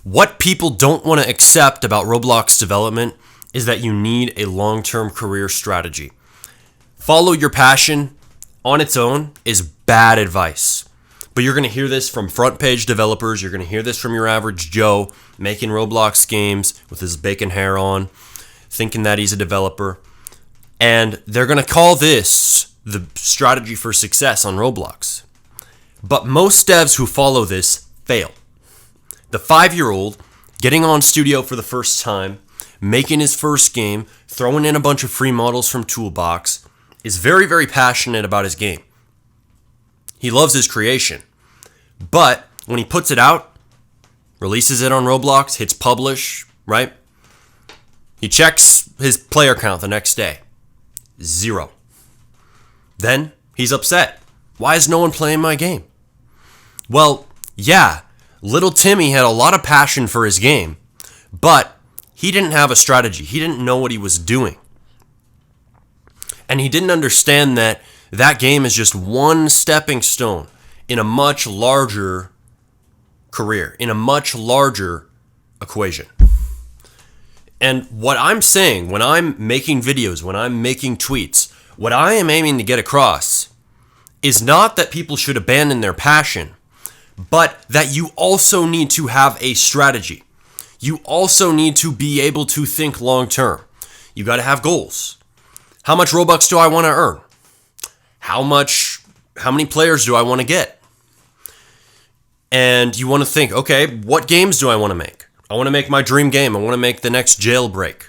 What people don't want to accept about Roblox development is that you need a long-term career strategy. Follow your passion on its own is bad advice. But you're going to hear this from front page developers. You're going to hear this from your average Joe making Roblox games with his bacon hair on, thinking that he's a developer. And they're going to call this the strategy for success on Roblox. But most devs who follow this fail. The 5-year-old getting on Studio for the first time, making his first game, throwing in a bunch of free models from Toolbox, is very, very passionate about his game. He loves his creation. But when he puts it out, releases it on Roblox, hits publish, right? He checks his player count the next day. 0. Then he's upset. Why is no one playing my game? Well, yeah, little Timmy had a lot of passion for his game, but he didn't have a strategy. He didn't know what he was doing. And he didn't understand that that game is just one stepping stone in a much larger career, in a much larger equation. And what I'm saying when I'm making videos, when I'm making tweets, what I am aiming to get across is not that people should abandon their passion, but that you also need to have a strategy. You also need to be able to think long term. You got to have goals. How much Robux do I want to earn? How many players do I want to get? And you want to think, okay, what games do I want to make? I want to make my dream game. I want to make the next Jailbreak.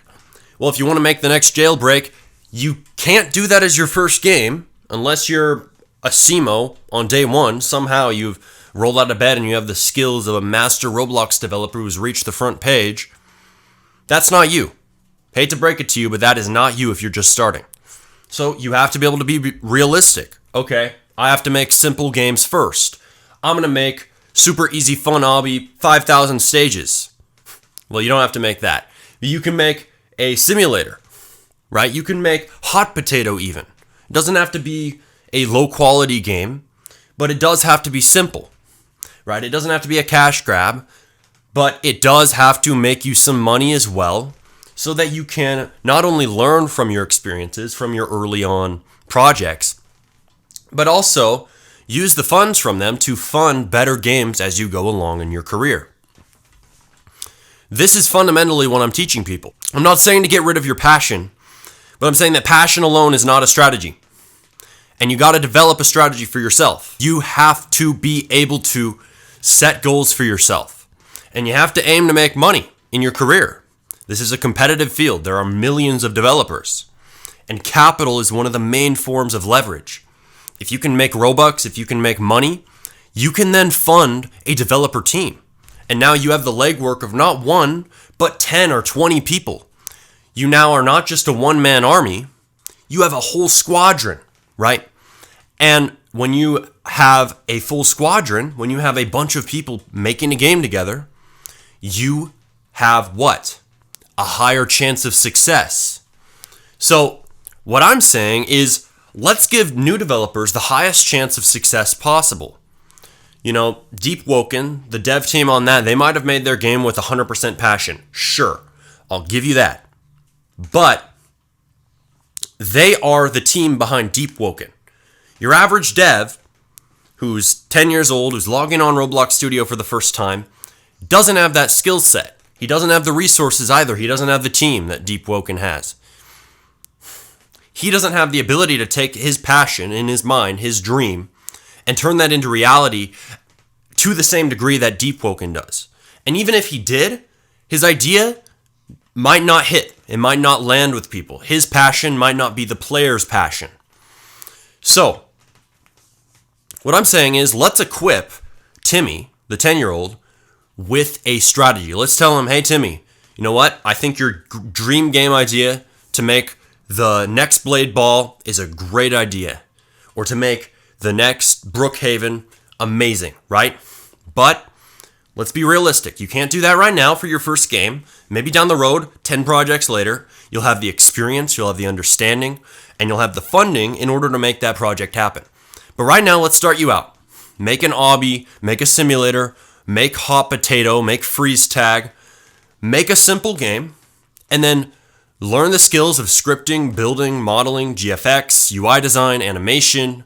Well, if you want to make the next Jailbreak, you can't do that as your first game unless you're a CMO on day one. Somehow you've rolled out of bed and you have the skills of a master Roblox developer who's reached the front page. That's not you. Hate to break it to you, but that is not you if you're just starting. So you have to be able to be realistic. Okay, I have to make simple games first. I'm going to make super easy fun obby 5,000 stages. Well, you don't have to make that. You can make a simulator, right? You can make Hot Potato even. It doesn't have to be a low quality game, but it does have to be simple, right? It doesn't have to be a cash grab, but it does have to make you some money as well so that you can not only learn from your experiences, from your early on projects, but also use the funds from them to fund better games as you go along in your career. This is fundamentally what I'm teaching people. I'm not saying to get rid of your passion, but I'm saying that passion alone is not a strategy. And you got to develop a strategy for yourself. You have to be able to set goals for yourself. And you have to aim to make money in your career. This is a competitive field. There are millions of developers. And capital is one of the main forms of leverage. If you can make Robux, if you can make money, you can then fund a developer team. And now you have the legwork of not 1, but 10 or 20 people. You now are not just a one-man army. You have a whole squadron, right? And when you have a full squadron, when you have a bunch of people making a game together, you have what? A higher chance of success. So what I'm saying is, let's give new developers the highest chance of success possible. You know, Deep Woken, the dev team on that, they might have made their game with 100% passion. Sure, I'll give you that. But they are the team behind Deep Woken. Your average dev, who's 10 years old, who's logging on Roblox Studio for the first time, doesn't have that skill set. He doesn't have the resources either. He doesn't have the team that Deep Woken has. He doesn't have the ability to take his passion in his mind, his dream, and turn that into reality to the same degree that Deep Woken does. And even if he did, his idea might not hit. It might not land with people. His passion might not be the player's passion. So, what I'm saying is, let's equip Timmy, the 10-year-old, with a strategy. Let's tell him, hey, Timmy, you know what? I think your dream game idea to make the next Blade Ball is a great idea. Or to make the next Brookhaven amazing, right? But let's be realistic. You can't do that right now for your first game. Maybe down the road, 10 projects later, you'll have the experience, you'll have the understanding, and you'll have the funding in order to make that project happen. But right now, let's start you out. Make an obby, make a simulator, make hot potato, make freeze tag, make a simple game, and then learn the skills of scripting, building, modeling, GFX, UI design, animation,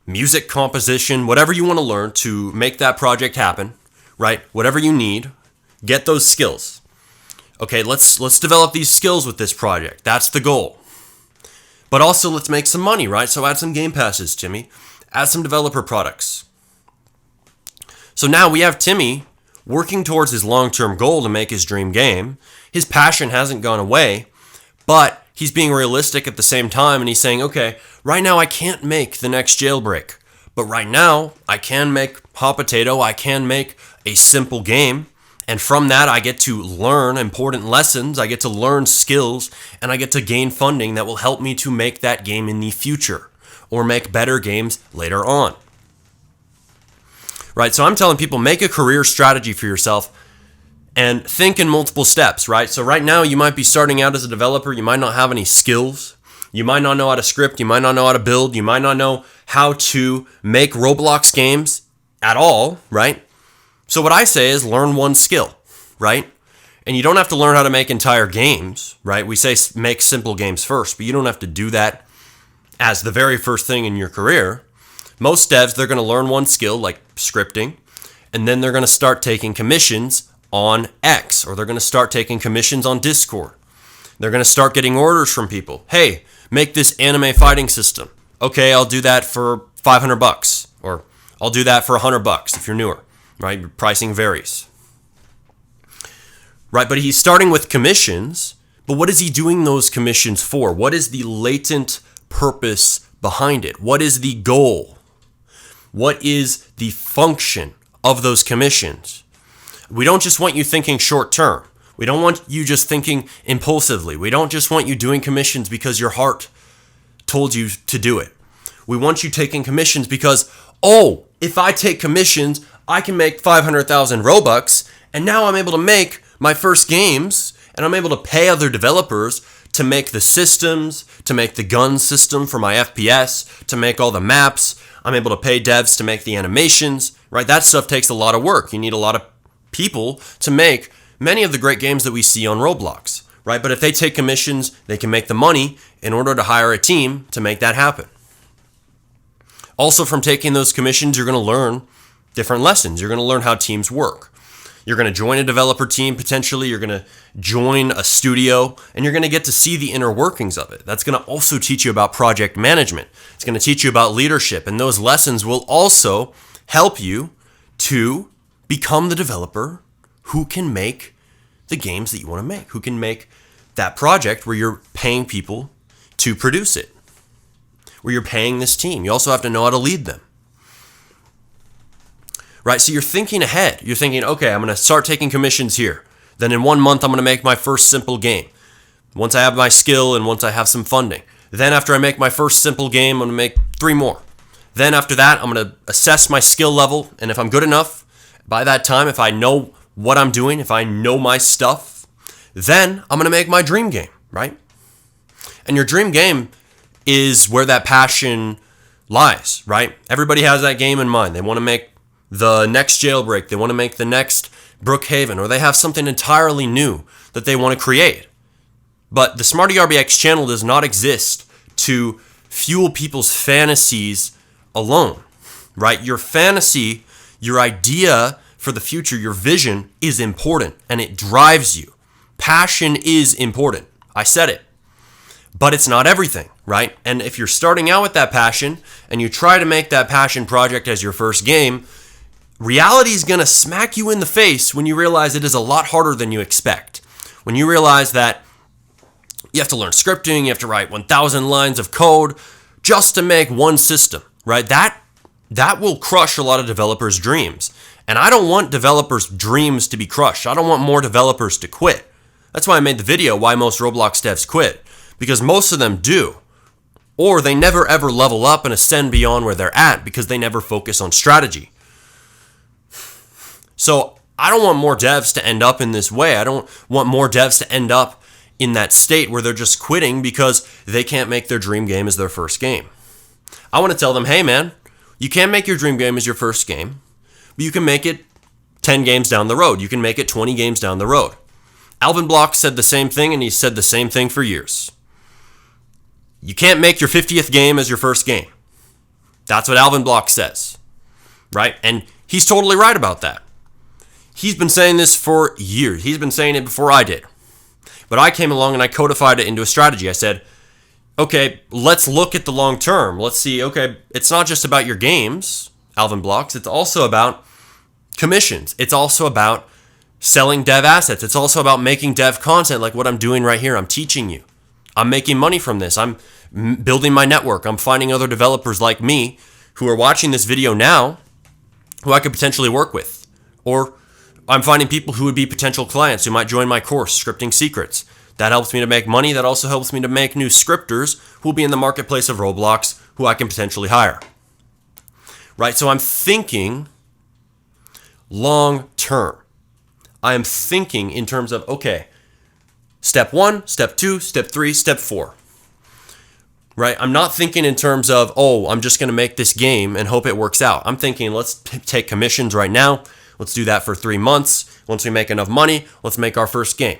music composition, whatever you want to learn to make that project happen, right? Whatever you need, get those skills. Okay, let's develop these skills with this project. That's the goal. But also let's make some money, right? So add some game passes, Timmy. Add some developer products. So now we have Timmy working towards his long-term goal to make his dream game. His passion hasn't gone away, but he's being realistic at the same time, and he's saying, okay, right now I can't make the next Jailbreak, but right now I can make hot potato, I can make a simple game, and from that I get to learn important lessons, I get to learn skills, and I get to gain funding that will help me to make that game in the future, or make better games later on. Right, so I'm telling people, make a career strategy for yourself and think in multiple steps, right? So right now you might be starting out as a developer, you might not have any skills, you might not know how to script, you might not know how to build, you might not know how to make Roblox games at all, right? So what I say is learn one skill, right? And you don't have to learn how to make entire games, right? We say make simple games first, but you don't have to do that as the very first thing in your career. Most devs, they're going to learn one skill like scripting, and then they're going to start taking commissions on X, or they're going to start taking commissions on Discord. They're going to start getting orders from people. Hey, make this anime fighting system. Okay, I'll do that for $500, or I'll do that for $100 if you're newer, right? Your pricing varies. Right, but he's starting with commissions, but what is he doing those commissions for? What is the latent purpose behind it? What is the goal? What is the function of those commissions? We don't just want you thinking short term. We don't want you just thinking impulsively. We don't just want you doing commissions because your heart told you to do it. We want you taking commissions because, oh, if I take commissions, I can make 500,000 Robux, and now I'm able to make my first games, and I'm able to pay other developers to make the systems, to make the gun system for my FPS, to make all the maps. I'm able to pay devs to make the animations, right? That stuff takes a lot of work. You need a lot of people to make many of the great games that we see on Roblox, right? But if they take commissions, they can make the money in order to hire a team to make that happen. Also, from taking those commissions, you're going to learn different lessons. You're going to learn how teams work. You're going to join a developer team, potentially. You're going to join a studio, and you're going to get to see the inner workings of it. That's going to also teach you about project management. It's going to teach you about leadership, and those lessons will also help you to become the developer who can make the games that you want to make, who can make that project where you're paying people to produce it, where you're paying this team. You also have to know how to lead them. Right, so you're thinking ahead. You're thinking, okay, I'm going to start taking commissions here. Then in 1 month, I'm going to make my first simple game. Once I have my skill and once I have some funding. Then after I make my first simple game, I'm going to make 3 more. Then after that, I'm going to assess my skill level. And if I'm good enough, by that time, if I know what I'm doing, if I know my stuff, then I'm going to make my dream game, right? And your dream game is where that passion lies, right? Everybody has that game in mind. They want to make the next Jailbreak, they want to make the next Brookhaven, or they have something entirely new that they want to create. But the SmartyRBX channel does not exist to fuel people's fantasies alone, right? Your fantasy, your idea for the future, your vision is important, and it drives you. Passion is important. I said it. But it's not everything, right? And if you're starting out with that passion, and you try to make that passion project as your first game, reality is going to smack you in the face when you realize it is a lot harder than you expect. When you realize that you have to learn scripting, you have to write 1,000 lines of code just to make one system, right? That will crush a lot of developers' dreams. And I don't want developers' dreams to be crushed. I don't want more developers to quit. That's why I made the video, why most Roblox devs quit. Because most of them do. Or they never ever level up and ascend beyond where they're at because they never focus on strategy. So I don't want more devs to end up in this way. I don't want more devs to end up in that state where they're just quitting because they can't make their dream game as their first game. I want to tell them, hey man, you can't make your dream game as your first game, but you can make it 10 games down the road. You can make it 20 games down the road. Alvin Block said the same thing, and he said the same thing for years. You can't make your 50th game as your first game. That's what Alvin Block says, right? And he's totally right about that. He's been saying this for years. He's been saying it before I did. But I came along and I codified it into a strategy. I said, okay, let's look at the long term. Let's see, okay, it's not just about your games, Alvin Blocks. It's also about commissions. It's also about selling dev assets. It's also about making dev content like what I'm doing right here. I'm teaching you. I'm making money from this. I'm building my network. I'm finding other developers like me who are watching this video now who I could potentially work with. Or I'm finding people who would be potential clients who might join my course, Scripting Secrets. That helps me to make money. That also helps me to make new scripters who will be in the marketplace of Roblox who I can potentially hire. Right? So I'm thinking long term. I am thinking in terms of, okay, step 1, step 2, step 3, step 4. Right? I'm not thinking in terms of, oh, I'm just going to make this game and hope it works out. I'm thinking, let's take commissions right now. Let's do that for 3 months. Once we make enough money, let's make our first game.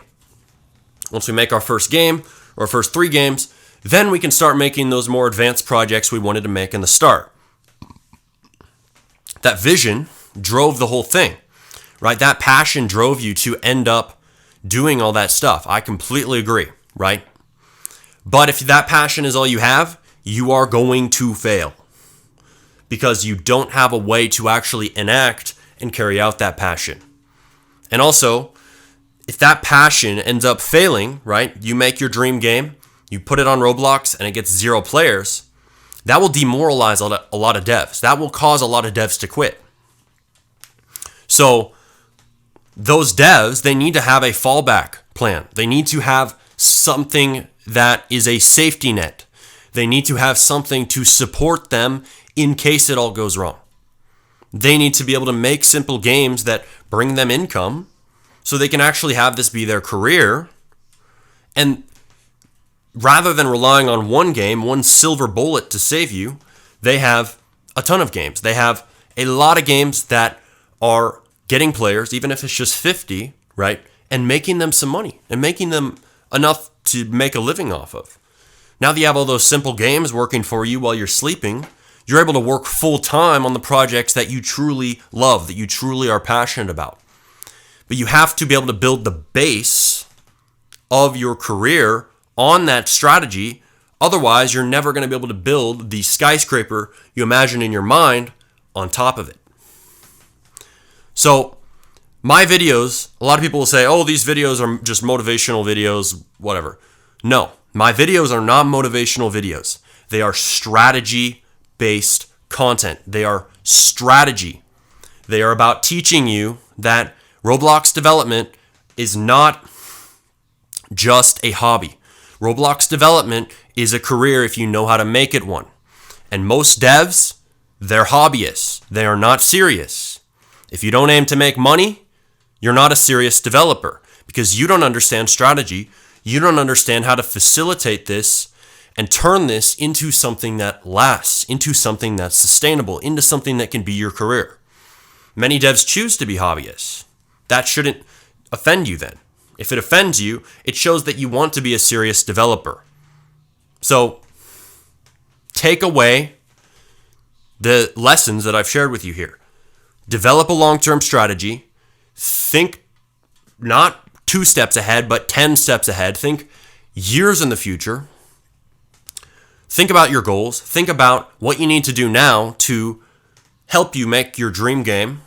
Once we make our first game or first 3 games, then we can start making those more advanced projects we wanted to make in the start. That vision drove the whole thing, right? That passion drove you to end up doing all that stuff. I completely agree, right? But if that passion is all you have, you are going to fail because you don't have a way to actually enact and carry out that passion. And also, if that passion ends up failing, right? You make your dream game, you put it on Roblox and it gets 0 players, that will demoralize a lot of devs. That will cause a lot of devs to quit. So those devs, they need to have a fallback plan. They need to have something that is a safety net. They need to have something to support them in case it all goes wrong. They need to be able to make simple games that bring them income so they can actually have this be their career. And rather than relying on one game, one silver bullet to save you, they have a ton of games. They have a lot of games that are getting players, even if it's just 50, right? And making them some money and making them enough to make a living off of. Now that you have all those simple games working for you while you're sleeping, you're able to work full time on the projects that you truly love, that you truly are passionate about. But you have to be able to build the base of your career on that strategy. Otherwise, you're never going to be able to build the skyscraper you imagine in your mind on top of it. So my videos, a lot of people will say, oh, these videos are just motivational videos, whatever. No, my videos are not motivational videos. They are strategy-based content. They are strategy. They are about teaching you that Roblox development is not just a hobby. Roblox development is a career if you know how to make it one. And most devs, they're hobbyists. They are not serious. If you don't aim to make money, you're not a serious developer because you don't understand strategy. You don't understand how to facilitate this and turn this into something that lasts, into something that's sustainable, into something that can be your career. Many devs choose to be hobbyists. That shouldn't offend you then. If it offends you, it shows that you want to be a serious developer. So take away the lessons that I've shared with you here. Develop a long-term strategy. Think not 2 steps ahead, but 10 steps ahead. Think years in the future. Think about your goals. Think about what you need to do now to help you make your dream game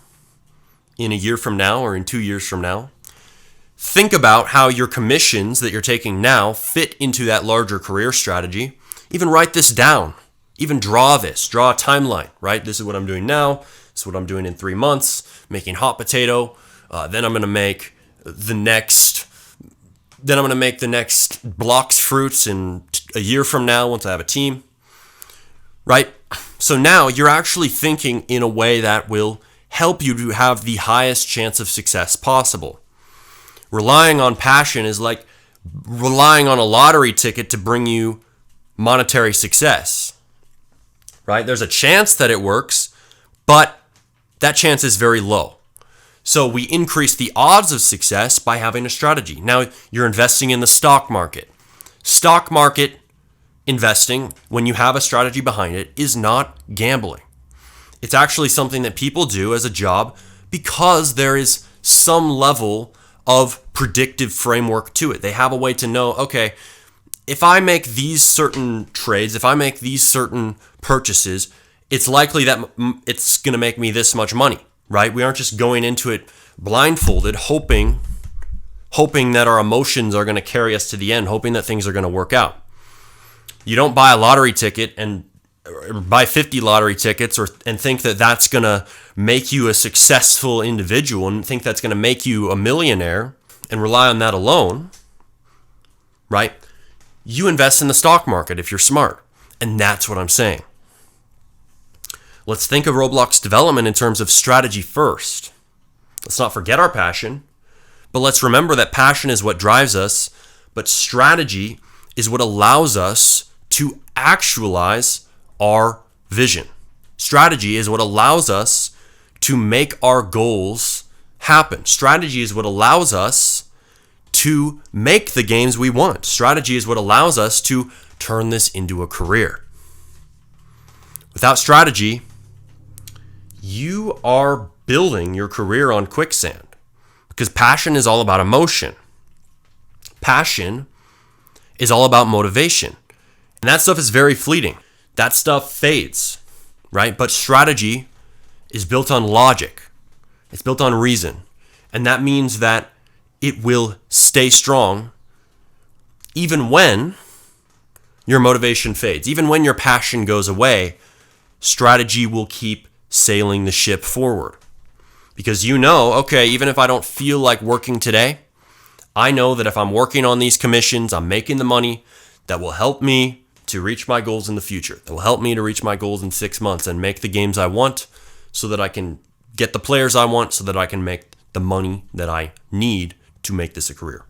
in a year from now or in 2 years from now. Think about how your commissions that you're taking now fit into that larger career strategy. Even write this down. Even draw a timeline, right? This is what I'm doing now. This is what I'm doing in 3 months, making hot potato. Then I'm going to make the next blocks fruits in a year from now once I have a team, right? So now you're actually thinking in a way that will help you to have the highest chance of success possible. Relying on passion is like relying on a lottery ticket to bring you monetary success, right? There's a chance that it works, but that chance is very low. So we increase the odds of success by having a strategy. Now you're investing in the stock market. Stock market investing, when you have a strategy behind it, is not gambling. It's actually something that people do as a job because there is some level of predictive framework to it. They have a way to know, okay, if I make these certain trades, if I make these certain purchases, it's likely that it's going to make me this much money, right? We aren't just going into it blindfolded, hoping that our emotions are going to carry us to the end, hoping that things are going to work out. You don't buy a lottery ticket and buy 50 lottery tickets and think that that's going to make you a successful individual and think that's going to make you a millionaire and rely on that alone, right? You invest in the stock market if you're smart. And that's what I'm saying. Let's think of Roblox development in terms of strategy first. Let's not forget our passion, but let's remember that passion is what drives us, but strategy is what allows us to actualize our vision. Strategy is what allows us to make our goals happen. Strategy is what allows us to make the games we want. Strategy is what allows us to turn this into a career. Without strategy, you are building your career on quicksand because passion is all about emotion. Passion is all about motivation. And that stuff is very fleeting. That stuff fades, right? But strategy is built on logic. It's built on reason. And that means that it will stay strong even when your motivation fades. Even when your passion goes away, strategy will keep sailing the ship forward. Because you know, okay, even if I don't feel like working today, I know that if I'm working on these commissions, I'm making the money that will help me to reach my goals in the future. That will help me to reach my goals in 6 months and make the games I want so that I can get the players I want so that I can make the money that I need to make this a career.